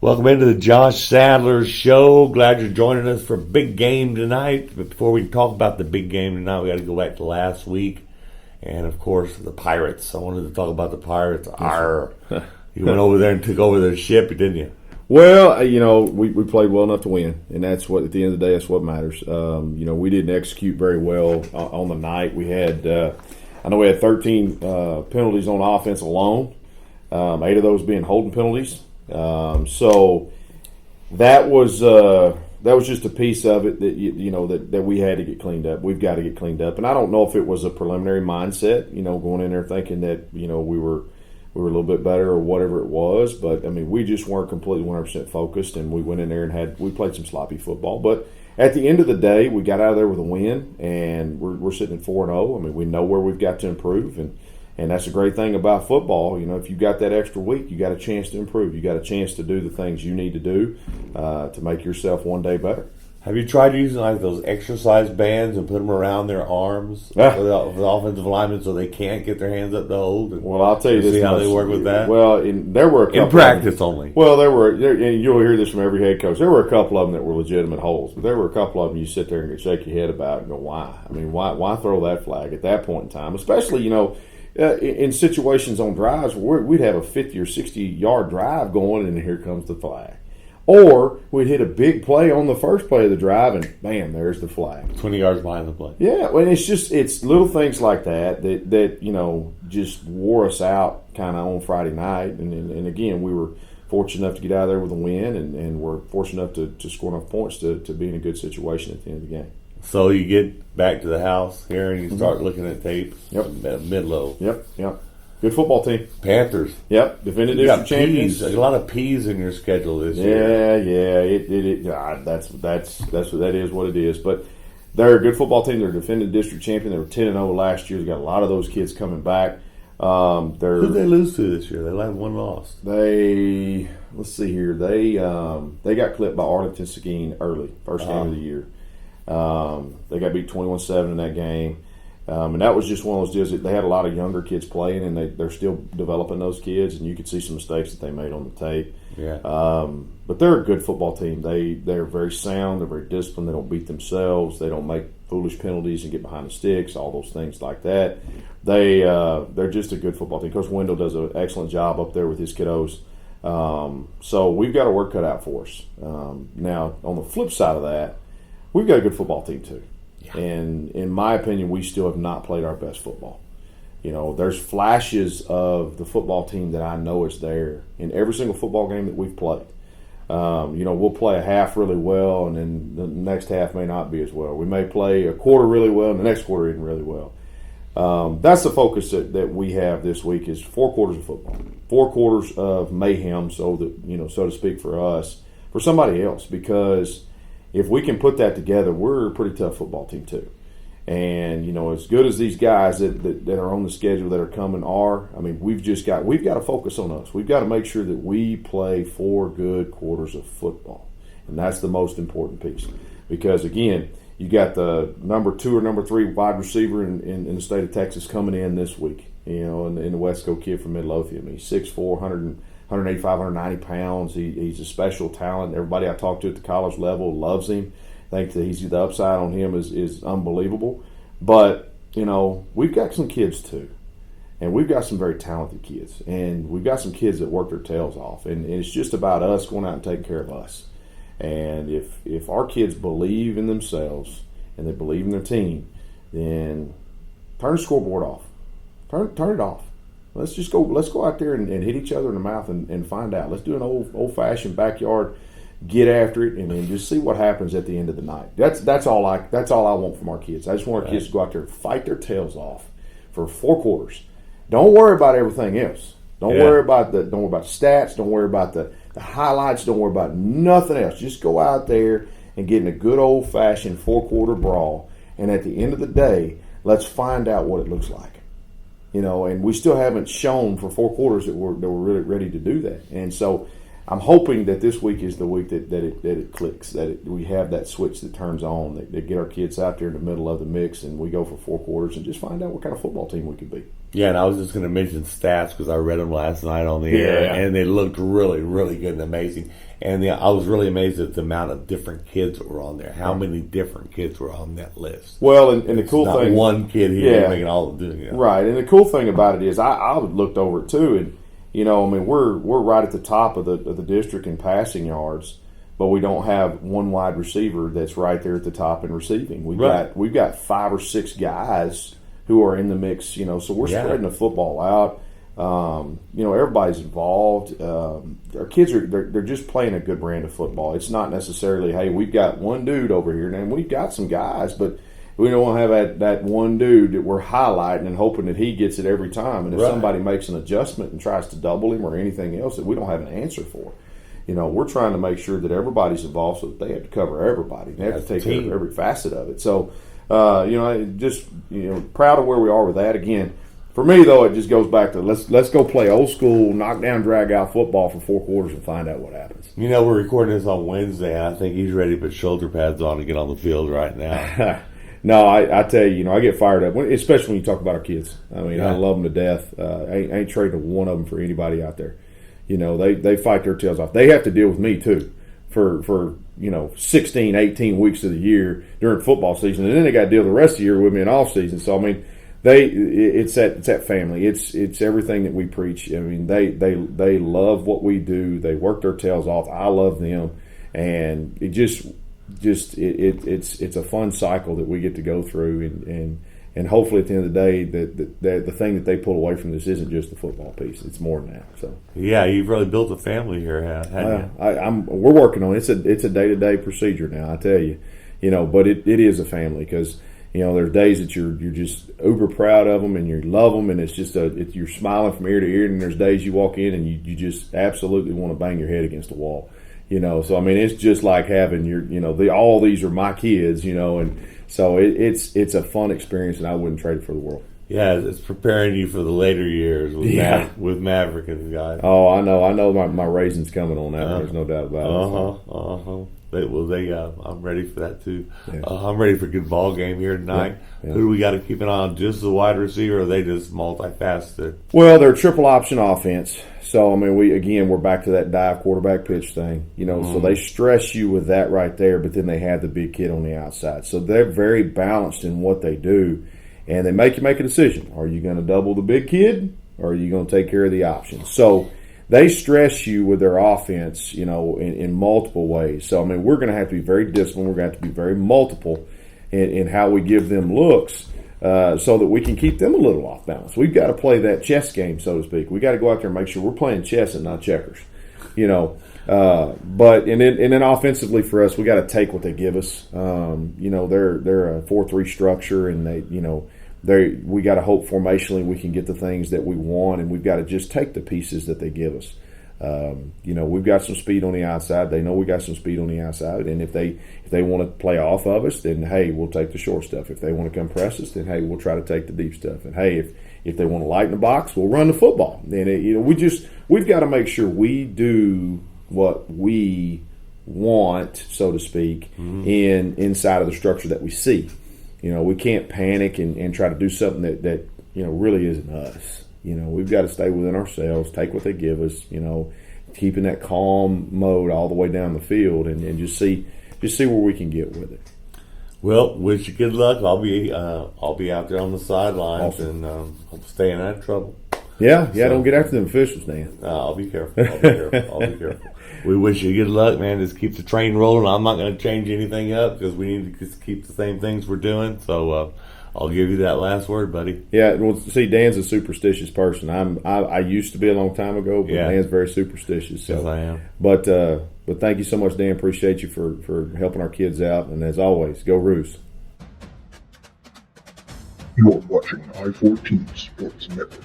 Welcome into the Josh Sadler Show. Glad you're joining us for a big game tonight. But before we talk about the big game tonight, we got to go back to last week. And, of course, the Pirates. I wanted to talk about the Pirates. You went over there and took over their ship, didn't you? Well, we played well enough to win, and that's what, at the end of the day, that's what matters. We didn't execute very well on the night. We had, I know we had 13 penalties on offense alone, 8 of those being holding penalties. So that was just a piece of it that we had to get cleaned up. We've got to get cleaned up, and I don't know if it was a preliminary mindset, going in there thinking that we were a little bit better or whatever it was, but I mean we just weren't completely 100% focused, and we went in there and we played some sloppy football. But at the end of the day, we got out of there with a win, and we're sitting at 4-0. I mean, we know where we've got to improve, and that's a great thing about football. If you've got that extra week, you got a chance to improve. You got a chance to do the things you need to do to make yourself one day better. Have you tried using like those exercise bands and put them around their arms for the offensive linemen so they can't get their hands up to hold? Well, I'll tell you this. See how they work with that? Well, there were a couple in practice only. Well, and you'll hear this from every head coach. There were a couple of them that were legitimate holes, but there were a couple of them you sit there and shake your head about and go, why? I mean, why throw that flag at that point in time? Especially, in situations on drives where we'd have a 50 or 60-yard drive going, and here comes the flag. Or we'd hit a big play on the first play of the drive, and bam, there's the flag. 20 yards behind the play. Yeah, and it's little things like that just wore us out kind of on Friday night. And again, we were fortunate enough to get out of there with a win, and we're fortunate enough to score enough points to be in a good situation at the end of the game. So you get back to the house here and you start looking at tape. Yep. Mid-low. Yep. Good football team. Panthers. Yep. Defended district champions. A lot of P's in your schedule this year. Yeah. That's that is what it is. But they're a good football team. They're a defended district champion. They were 10-0 last year. They got a lot of those kids coming back. Who did they lose to this year? They had one loss. Let's see here. They got clipped by Arlington Seguin early, first game of the year. They got beat 21-7 in that game. And that was just one of those deals that they had a lot of younger kids playing, and they're still developing those kids, and you could see some mistakes that they made on the tape. Yeah. But they're a good football team. They're very sound. They're very disciplined. They don't beat themselves. They don't make foolish penalties and get behind the sticks, all those things like that. They're just a good football team. Coach Wendell does an excellent job up there with his kiddos. So we've got a work cut out for us. Now, on the flip side of that, we've got a good football team too. Yeah. And in my opinion, we still have not played our best football. There's flashes of the football team that I know is there in every single football game that we've played. We'll play a half really well, and then the next half may not be as well. We may play a quarter really well, and the next quarter isn't really well. That's the focus that we have this week is 4 quarters of football, 4 quarters of mayhem, so to speak, for us, for somebody else, because if we can put that together, we're a pretty tough football team too. And as good as these guys that are on the schedule that are coming are, I mean, we've got to focus on us. We've got to make sure that we play 4 good quarters of football, and that's the most important piece. Because again, you got the number 2 or number 3 wide receiver in the state of Texas coming in this week. And the Westco kid from Midlothian. I mean, he's 6'4", 185, 190 pounds. He's a special talent. Everybody I talk to at the college level loves him. Think that the upside on him is unbelievable. But, we've got some kids too. And we've got some very talented kids. And we've got some kids that work their tails off. And it's just about us going out and taking care of us. And if our kids believe in themselves and they believe in their team, then turn the scoreboard off. Turn it off. Let's go out there and hit each other in the mouth and find out. Let's do an old-fashioned backyard, get after it, and then just see what happens at the end of the night. That's all I want from our kids. I just want our kids to go out there and fight their tails off for 4 quarters. Don't worry about everything else. Don't worry about the stats. Don't worry about the highlights. Don't worry about nothing else. Just go out there and get in a good old-fashioned 4-quarter brawl. And at the end of the day, let's find out what it looks like. And we still haven't shown for 4 quarters that we're really ready to do that. And so I'm hoping that this week is the week that it clicks, we have that switch that turns on, that get our kids out there in the middle of the mix, and we go for 4 quarters and just find out what kind of football team we could be. Yeah, and I was just going to mention stats because I read them last night on the air, and they looked really, really good and amazing. And I was really amazed at the amount of different kids that were on there. How many different kids were on that list? Well, and the cool thing, one kid here making all of it. Right, and the cool thing about it is I looked over it too, and we're right at the top of the district in passing yards, but we don't have one wide receiver that's right there at the top in receiving. We've got 5 or 6 guys who are in the mix, so we're spreading the football out. Everybody's involved. Our kids they're just playing a good brand of football. It's not necessarily, hey, we've got one dude over here, and we've got some guys, but we don't want to have that one dude that we're highlighting and hoping that he gets it every time. And if somebody makes an adjustment and tries to double him or anything else that we don't have an answer for, we're trying to make sure that everybody's involved so that they have to cover everybody. They have to take care of every facet of it. So, proud of where we are with that. Again, for me, though, it just goes back to let's go play old school, knock down, drag out football for 4 quarters and find out what happens. We're recording this on Wednesday, and I think he's ready to put shoulder pads on and get on the field right now. No, I tell you, I get fired up, especially when you talk about our kids. I love them to death. I ain't trading one of them for anybody out there. They fight their tails off. They have to deal with me, too, for 16, 18 weeks of the year during football season, and then they got to deal the rest of the year with me in off season. So it's that family. It's everything that we preach. They love what we do. They work their tails off. I love them, and it's a fun cycle that we get to go through, and hopefully at the end of the day the thing that they pull away from this isn't just the football piece. It's more than that. So you've really built a family here, haven't you? We're working on it. It's a day-to-day procedure now, I tell you. But it is a family because there's days that you're just uber proud of them and you love them, and it's just you're smiling from ear to ear, and there's days you walk in and you just absolutely want to bang your head against the wall. So it's just like having all these are my kids, and so it's a fun experience, and I wouldn't trade it for the world. Yeah, it's preparing you for the later years with Maverick and the guys. Oh, I know my raisin's coming on that. There's no doubt about it. I'm ready for that too. Yeah. I'm ready for a good ball game here tonight. Yeah. Who do we got to keep an eye on? Just the wide receiver, or are they just multifaceted? Well, they're a triple option offense. So we're back to that dive quarterback pitch thing. So they stress you with that right there, but then they have the big kid on the outside. So they're very balanced in what they do, and they make you make a decision. Are you going to double the big kid, or are you going to take care of the options? So they stress you with their offense, in multiple ways. So, we're going to have to be very disciplined. We're going to have to be very multiple in how we give them looks so that we can keep them a little off balance. We've got to play that chess game, so to speak. We've got to go out there and make sure we're playing chess and not checkers, But then offensively for us, we got to take what they give us. They're a 4-3 structure, and we got to hope formationally we can get the things that we want, and we've got to just take the pieces that they give us. We've got some speed on the outside. They know we got some speed on the outside, and if they want to play off of us, then hey, we'll take the short stuff. If they want to come press us, then hey, we'll try to take the deep stuff. And hey, if they want to lighten the box, we'll run the football. And we've got to make sure we do what we want, so to speak, inside of the structure that we see. We can't panic and try to do something that really isn't us. We've got to stay within ourselves, take what they give us, keep in that calm mode all the way down the field, and just see where we can get with it. Well, wish you good luck. I'll be out there on the sidelines, and I'm staying out of trouble. Yeah, so, don't get after them officials, Dan. I'll be careful. I'll be careful. We wish you good luck, man. Just keep the train rolling. I'm not going to change anything up because we need to just keep the same things we're doing. So I'll give you that last word, buddy. Yeah, well, see, Dan's a superstitious person. I used to be a long time ago, but Dan's very superstitious. So. Yes, I am. But thank you so much, Dan. Appreciate you for helping our kids out. And as always, go Roos. You are watching I-14 Sports Network.